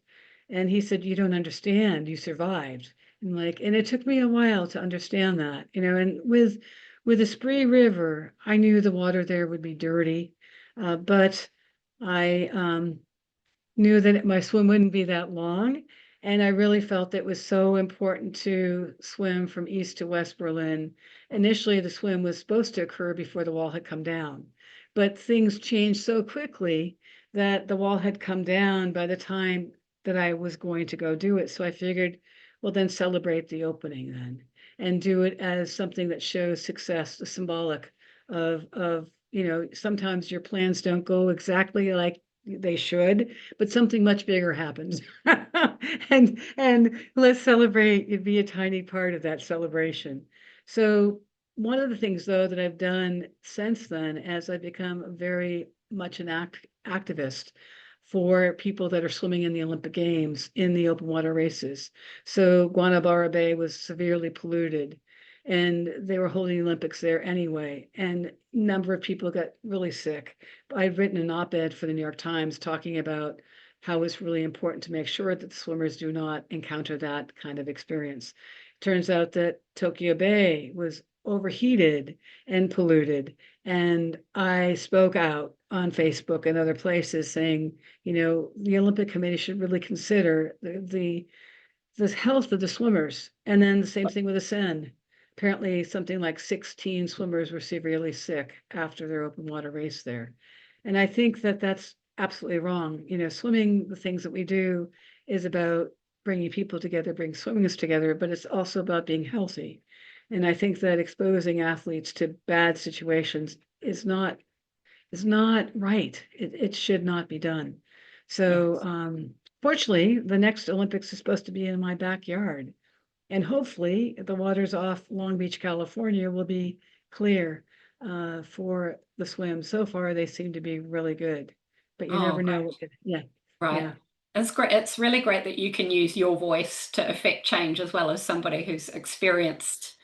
Speaker 2: And he said, "You don't understand, you survived." And it took me a while to understand that, and with the Spree River, I knew the water there would be dirty, but I knew that my swim wouldn't be that long. And I really felt it was so important to swim from East to West Berlin. Initially, the swim was supposed to occur before the wall had come down, but things changed so quickly that the wall had come down by the time that I was going to go do it. So I figured, well, then celebrate the opening then and do it as something that shows success, the symbolic of, sometimes your plans don't go exactly like they should, but something much bigger happens. And let's celebrate and be a tiny part of that celebration. So one of the things though that I've done since then, as I've become very much an activist for people that are swimming in the Olympic Games in the open water races. So Guanabara Bay was severely polluted and they were holding the Olympics there anyway. And a number of people got really sick. I'd written an op-ed for the New York Times talking about how it's really important to make sure that the swimmers do not encounter that kind of experience. Turns out that Tokyo Bay was overheated and polluted. And I spoke out on Facebook and other places saying, the Olympic Committee should really consider the health of the swimmers. And then the same thing with the Seine. Apparently, something like 16 swimmers were severely sick after their open water race there. And I think that that's absolutely wrong. Swimming, the things that we do is about bringing people together, bring swimmers together, but it's also about being healthy. And I think that exposing athletes to bad situations is not right. It should not be done. So,
Speaker 1: Yes.
Speaker 2: fortunately, the next Olympics is supposed to be in my backyard. And hopefully, the waters off Long Beach, California will be clear for the swim. So far, they seem to be really good, but you
Speaker 1: Oh,
Speaker 2: never know
Speaker 1: great.
Speaker 2: what yeah,
Speaker 1: Right.
Speaker 2: yeah.
Speaker 1: It's great. It's really great that you can use your voice to affect change as well as somebody who's experienced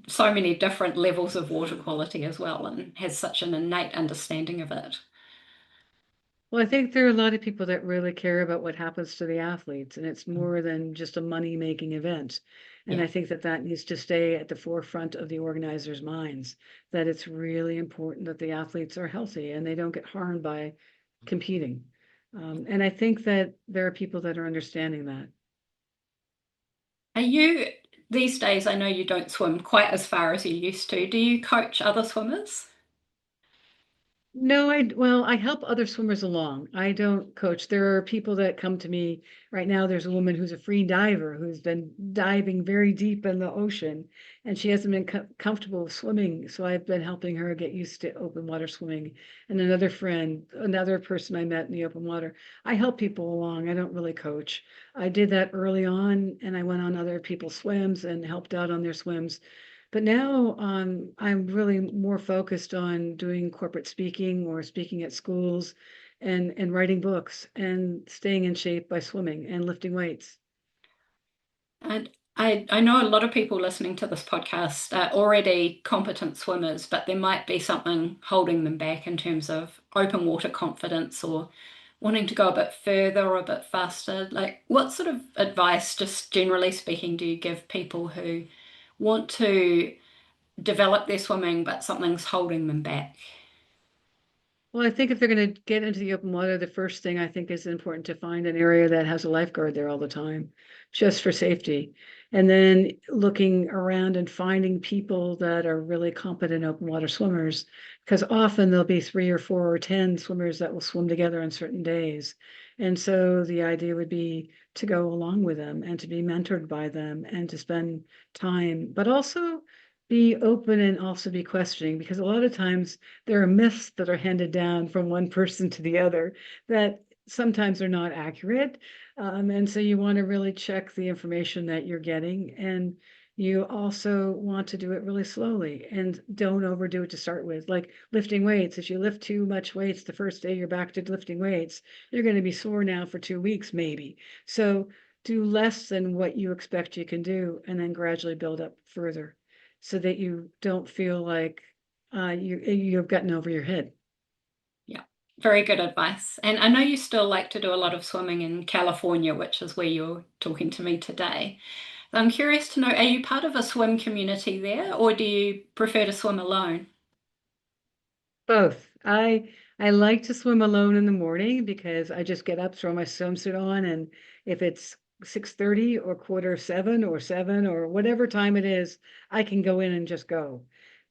Speaker 1: so many different levels of water quality as well and has such an innate understanding of it.
Speaker 2: Well, I think there are a lot of people that really care about what happens to the athletes, and it's more than just a money-making event. And
Speaker 1: Yeah.
Speaker 2: I think that that needs to stay at the forefront of the organizers' minds, that it's really important that the athletes are healthy and they don't get harmed by competing. And I think that there are people that are understanding that.
Speaker 1: Are you, these days, I know you don't swim quite as far as you used to. Do you coach other swimmers?
Speaker 2: No, I help other swimmers along. I don't coach. There are people that come to me right now. There's a woman who's a free diver who's been diving very deep in the ocean, and she hasn't been comfortable swimming. So I've been helping her get used to open water swimming. And another friend, another person I met in the open water. I help people along. I don't really coach. I did that early on, and I went on other people's swims and helped out on their swims. But now I'm really more focused on doing corporate speaking or speaking at schools and writing books and staying in shape by swimming and lifting weights.
Speaker 1: And I know a lot of people listening to this podcast are already competent swimmers, but there might be something holding them back in terms of open water confidence or wanting to go a bit further or a bit faster. Like, what sort of advice, just generally speaking, do you give people who want to develop their swimming, but something's holding them back?
Speaker 2: Well, I think if they're going to get into the open water, the first thing I think is important to find an area that has a lifeguard there all the time, just for safety. And then looking around and finding people that are really competent open water swimmers, because often there'll be 3 or 4 or 10 swimmers that will swim together on certain days. And so the idea would be to go along with them and to be mentored by them and to spend time, but also be open and also be questioning, because a lot of times there are myths that are handed down from one person to the other that sometimes are not accurate. And so you want to really check the information that you're getting. And you also want to do it really slowly and don't overdo it to start with. Like lifting weights, if you lift too much weights the first day you're back to lifting weights, you're going to be sore now for 2 weeks, maybe. So do less than what you expect you can do and then gradually build up further so that you don't feel like you've gotten over your head.
Speaker 1: Yeah, very good advice. And I know you still like to do a lot of swimming in California, which is where you're talking to me today. I'm curious to know, are you part of a swim community there, or do you prefer to swim alone?
Speaker 2: Both. I like to swim alone in the morning because I just get up, throw my swimsuit on, and if it's 6:30 or quarter 7 or 7 or whatever time it is, I can go in and just go.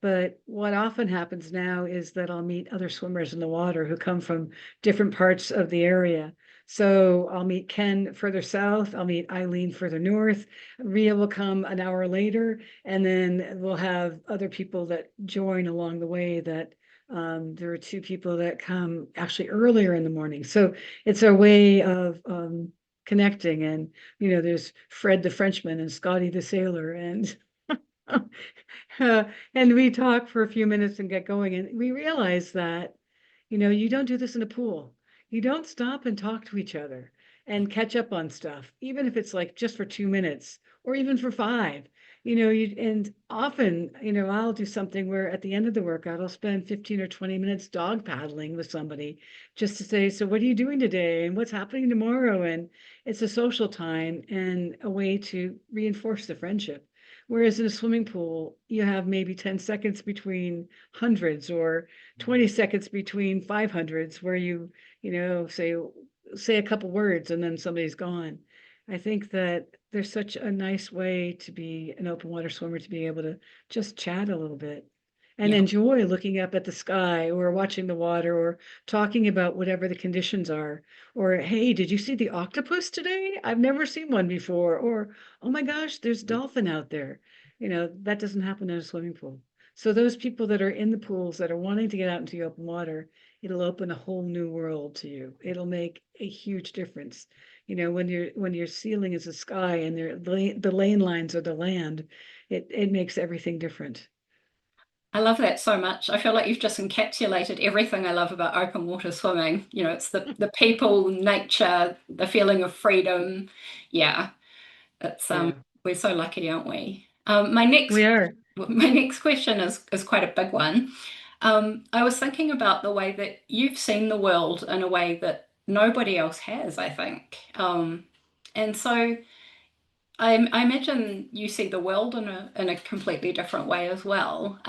Speaker 2: But what often happens now is that I'll meet other swimmers in the water who come from different parts of the area. So I'll meet Ken further south, I'll meet Eileen further north, Ria will come an hour later, and then we'll have other people that join along the way that there are 2 people that come actually earlier in the morning. So it's a way of connecting. And, there's Fred the Frenchman and Scotty the sailor. And and we talk for a few minutes and get going. And we realize that, you don't do this in a pool. You don't stop and talk to each other and catch up on stuff, even if it's like just for 2 minutes or even for five. And often, I'll do something where at the end of the workout, I'll spend 15 or 20 minutes dog paddling with somebody just to say, so what are you doing today? And what's happening tomorrow? And it's a social time and a way to reinforce the friendship. Whereas in a swimming pool, you have maybe 10 seconds between hundreds or 20 seconds between 500s where say a couple words and then somebody's gone. I think that there's such a nice way to be an open water swimmer, to be able to just chat a little bit and
Speaker 1: Yeah.
Speaker 2: enjoy looking up at the sky or watching the water or talking about whatever the conditions are. Or, hey, did you see the octopus today? I've never seen one before. Or, oh my gosh, there's dolphin out there. That doesn't happen in a swimming pool. So those people that are in the pools that are wanting to get out into the open water, it'll open a whole new world to you. It'll make a huge difference. When your ceiling is the sky and the lane lines are the land, it makes everything different.
Speaker 1: I love that so much. I feel like you've just encapsulated everything I love about open water swimming. It's the people, nature, the feeling of freedom. Yeah, it's
Speaker 2: Yeah,
Speaker 1: we're so lucky, aren't we?
Speaker 2: we are.
Speaker 1: My next question is quite a big one. I was thinking about the way that you've seen the world in a way that nobody else has, I think. And so I imagine you see the world in a completely different way as well.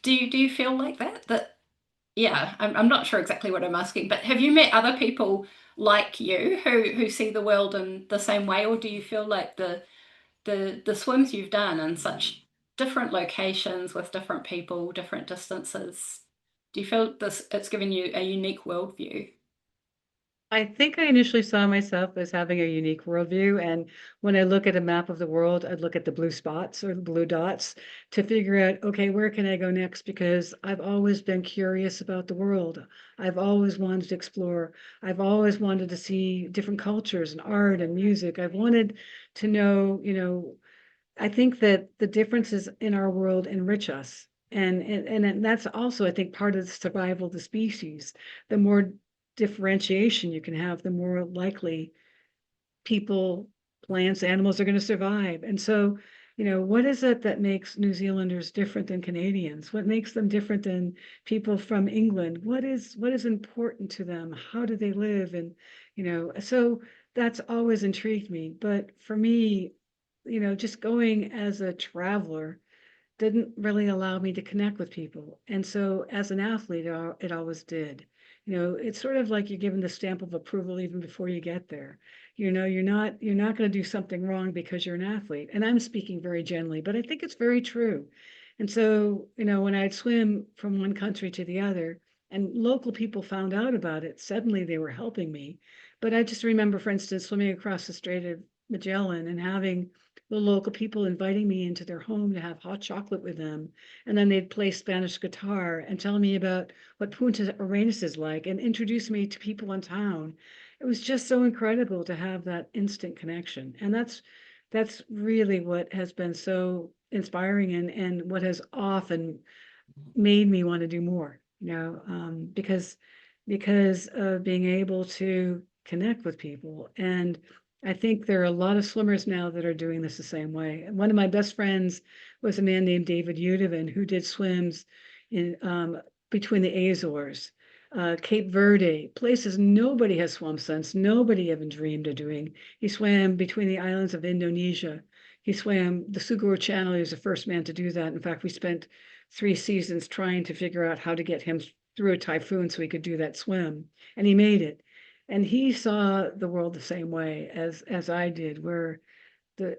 Speaker 1: Do you feel like that? That yeah, I'm not sure exactly what I'm asking, but have you met other people like you who see the world in the same way, or do you feel like the swims you've done in such different locations with different people, different distances, do you feel this it's given you a unique worldview?
Speaker 2: I think I initially saw myself as having a unique worldview. And when I look at a map of the world, I'd look at the blue spots or the blue dots to figure out, okay, where can I go next? Because I've always been curious about the world. I've always wanted to explore. I've always wanted to see different cultures and art and music. I've wanted to know, I think that the differences in our world enrich us. And that's also, I think, part of the survival of the species. The more differentiation you can have, the more likely people, plants, animals are going to survive. And so, what is it that makes New Zealanders different than Canadians? What makes them different than people from England? What is important to them? How do they live? And, so that's always intrigued me. But for me, just going as a traveler didn't really allow me to connect with people. And so as an athlete, it always did. It's sort of like you're given the stamp of approval even before you get there. You're not going to do something wrong because you're an athlete. And I'm speaking very generally, but I think it's very true. And so, when I'd swim from one country to the other and local people found out about it, suddenly they were helping me. But I just remember, for instance, swimming across the Strait of Magellan and having the local people inviting me into their home to have hot chocolate with them. And then they'd play Spanish guitar and tell me about what Punta Arenas is like and introduce me to people in town. It was just so incredible to have that instant connection. And that's really what has been so inspiring and what has often made me want to do more, because of being able to connect with people. And I think there are a lot of swimmers now that are doing this the same way. One of my best friends was a man named David Udovan who did swims in between the Azores, Cape Verde, places nobody has swum since, nobody even dreamed of doing. He swam between the islands of Indonesia. He swam the Suguru Channel. He was the first man to do that. In fact, we spent 3 seasons trying to figure out how to get him through a typhoon so he could do that swim, and he made it. And he saw the world the same way as I did, where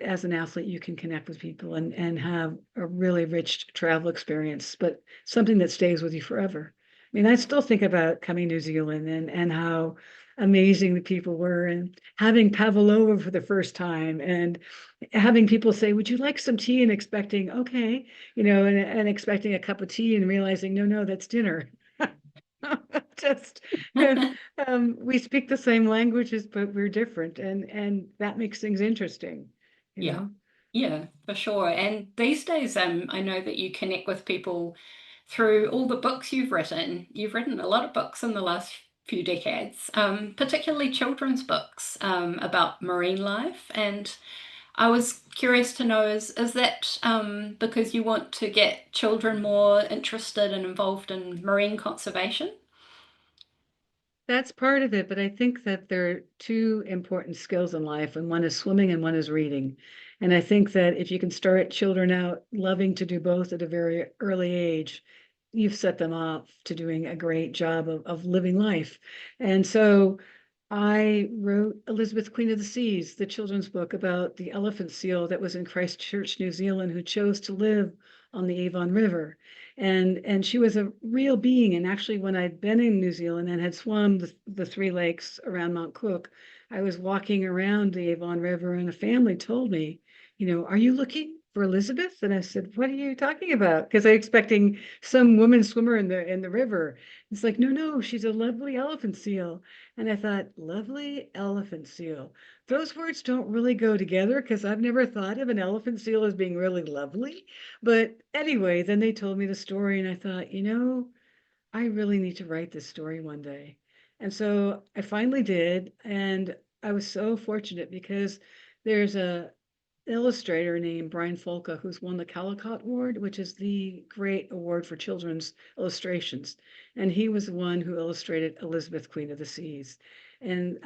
Speaker 2: as an athlete you can connect with people and have a really rich travel experience, but something that stays with you forever. I mean, I still think about coming to New Zealand and how amazing the people were, and having pavlova for the first time, and having people say, would you like some tea, and expecting, okay, and expecting a cup of tea and realizing, no, no, that's dinner. Just we speak the same languages, but we're different, and that makes things interesting, you
Speaker 1: Yeah,
Speaker 2: know.
Speaker 1: yeah, for sure. And these days, I know that you connect with people through all the books you've written. You've written a lot of books in the last few decades, particularly children's books, about marine life. And I was curious to know, is that because you want to get children more interested and involved in marine conservation?
Speaker 2: That's part of it, but I think that there are two important skills in life, and one is swimming and one is reading. And I think that if you can start children out loving to do both at a very early age, you've set them up to doing a great job of living life. And so I wrote Elizabeth, Queen of the Seas, the children's book about the elephant seal that was in Christchurch, New Zealand, who chose to live on the Avon River. And she was a real being. And actually, when I'd been in New Zealand and had swum the three lakes around Mount Cook, I was walking around the Avon River, and a family told me, are you looking for Elizabeth? And I said, what are you talking about? Because I was expecting some woman swimmer in the river. It's like, no, no, she's a lovely elephant seal. And I thought, lovely elephant seal. Those words don't really go together because I've never thought of an elephant seal as being really lovely. But anyway, then they told me the story, and I thought, I really need to write this story one day. And so I finally did. And I was so fortunate because there's a illustrator named Brian Folka, who's won the Caldecott Award, which is the great award for children's illustrations. And he was the one who illustrated Elizabeth, Queen of the Seas. And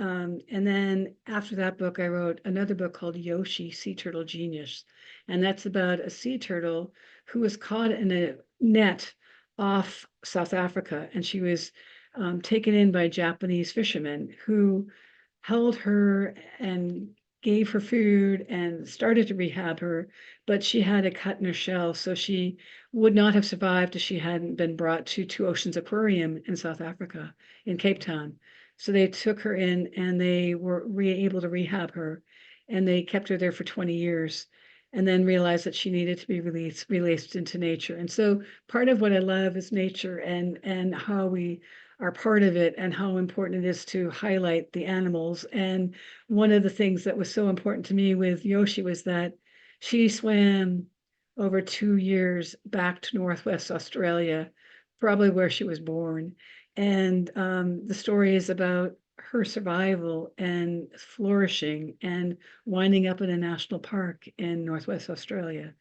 Speaker 2: then after that book, I wrote another book called Yoshi, Sea Turtle Genius. And that's about a sea turtle who was caught in a net off South Africa. And she was taken in by Japanese fishermen who held her and gave her food and started to rehab her, but she had a cut in her shell, so she would not have survived if she hadn't been brought to Two Oceans Aquarium in South Africa, in Cape Town. So they took her in and they were able to rehab her, and they kept her there for 20 years, and then realized that she needed to be released into nature. And so part of what I love is nature and how we are part of it and how important it is to highlight the animals. And one of the things that was so important to me with Yoshi was that She swam over 2 years back to Northwest Australia, probably where she was born. And the story is about her survival and flourishing and winding up in a national park in Northwest Australia.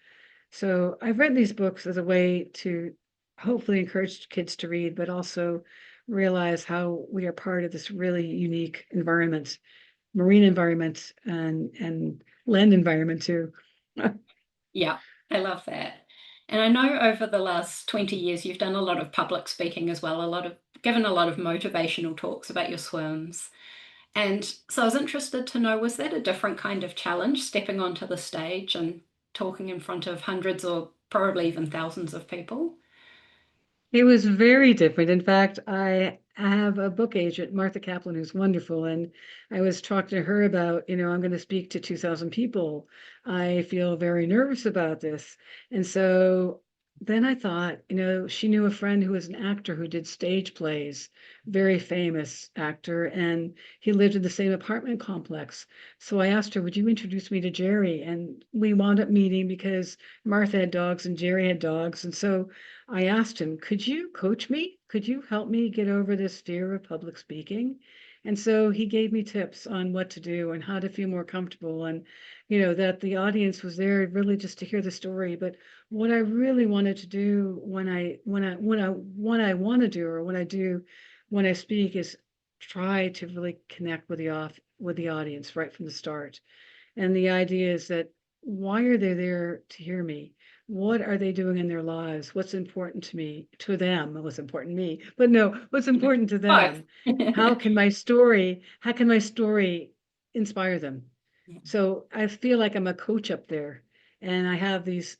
Speaker 2: So I've read these books as a way to hopefully encourage kids to read, but also realize how we are part of this really unique environment, marine environment and land environment too.
Speaker 1: Yeah, I love that. And I know over the last 20 years you've done a lot of public speaking as well, given a lot of motivational talks about your swims. And so I was interested to know, was that a different kind of challenge, stepping onto the stage and talking in front of hundreds or probably even thousands of people?
Speaker 2: It was very different. In fact, I have a book agent, Martha Kaplan, who's wonderful. And I was talking to her about, I'm going to speak to 2,000 people. I feel very nervous about this. And so then I thought, she knew a friend who was an actor who did stage plays, very famous actor, and he lived in the same apartment complex. So I asked her, would you introduce me to Jerry? And we wound up meeting because Martha had dogs and Jerry had dogs. And so I asked him, could you coach me? Could you help me get over this fear of public speaking? And so he gave me tips on what to do and how to feel more comfortable, and that the audience was there really just to hear the story. But what I really wanted to do when I want to do, or when I do when I speak, is try to really connect with the audience right from the start. And the idea is that, why are they there to hear me? What are they doing in their lives? What's important to them? What's important to me? But no, what's important to
Speaker 1: Both.
Speaker 2: them? How can my story inspire them?
Speaker 1: Yeah.
Speaker 2: So I feel like I'm a coach up there, and I have this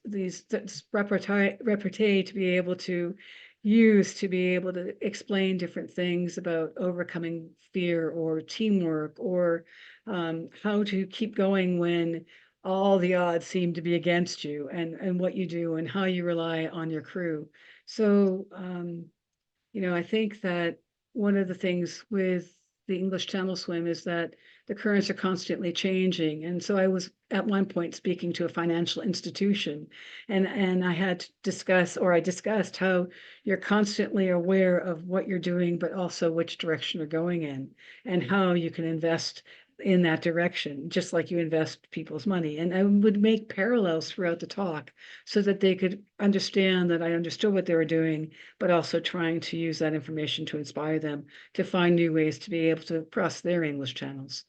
Speaker 2: repertoire to be able to use to be able to explain different things about overcoming fear or teamwork, or how to keep going when all the odds seem to be against you, and what you do and how you rely on your crew. So I think that one of the things with the English Channel swim is that the currents are constantly changing. And so I was at one point speaking to a financial institution, and I discussed how you're constantly aware of what you're doing, but also which direction you're going in, and how you can invest in that direction, just like you invest people's money. And I would make parallels throughout the talk so that they could understand that I understood what they were doing, but also trying to use that information to inspire them to find new ways to be able to cross their English channels.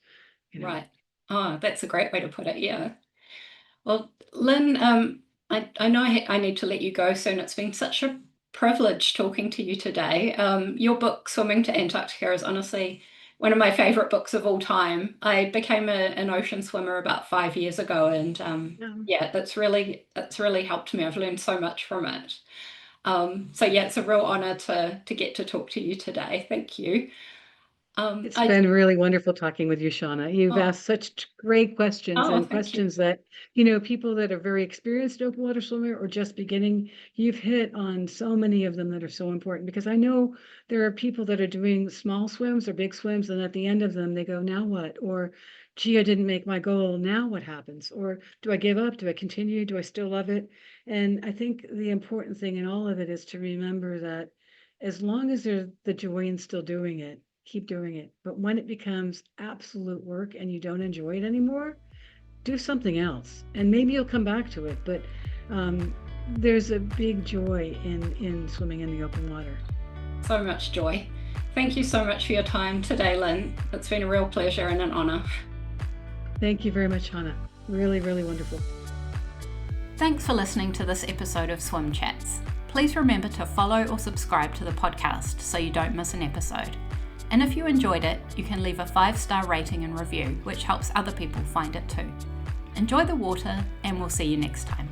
Speaker 1: Right. Oh, that's a great way to put it. Yeah. Well, Lynn, I know I need to let you go soon. It's been such a privilege talking to you today. Your book, Swimming to Antarctica, is honestly one of my favorite books of all time. I became an ocean swimmer about 5 years ago, and
Speaker 2: Yeah.
Speaker 1: yeah, that's really helped me. I've learned so much from it. So yeah, it's a real honor to get to talk to you today. Thank you.
Speaker 2: It's
Speaker 1: I
Speaker 2: been really wonderful talking with you, Shauna. You've
Speaker 1: oh
Speaker 2: asked such great questions,
Speaker 1: oh
Speaker 2: and
Speaker 1: thank you.
Speaker 2: questions that, people that are very experienced open water swimmer or just beginning, you've hit on so many of them that are so important, because I know there are people that are doing small swims or big swims, and at the end of them, they go, now what? Or, gee, I didn't make my goal. Now what happens? Or do I give up? Do I continue? Do I still love it? And I think the important thing in all of it is to remember that as long as there's the joy in still doing it, keep doing it. But when it becomes absolute work and you don't enjoy it anymore, do something else, and maybe you'll come back to it. But there's a big joy in swimming in the open water.
Speaker 1: So much joy. Thank you so much for your time today, Lynn. It's been a real pleasure and an honor.
Speaker 2: Thank you very much, Hannah. Really, really wonderful.
Speaker 1: Thanks for listening to this episode of Swim Chats. Please remember to follow or subscribe to the podcast so you don't miss an episode. And if you enjoyed it, you can leave a 5-star rating and review, which helps other people find it too. Enjoy the water, and we'll see you next time.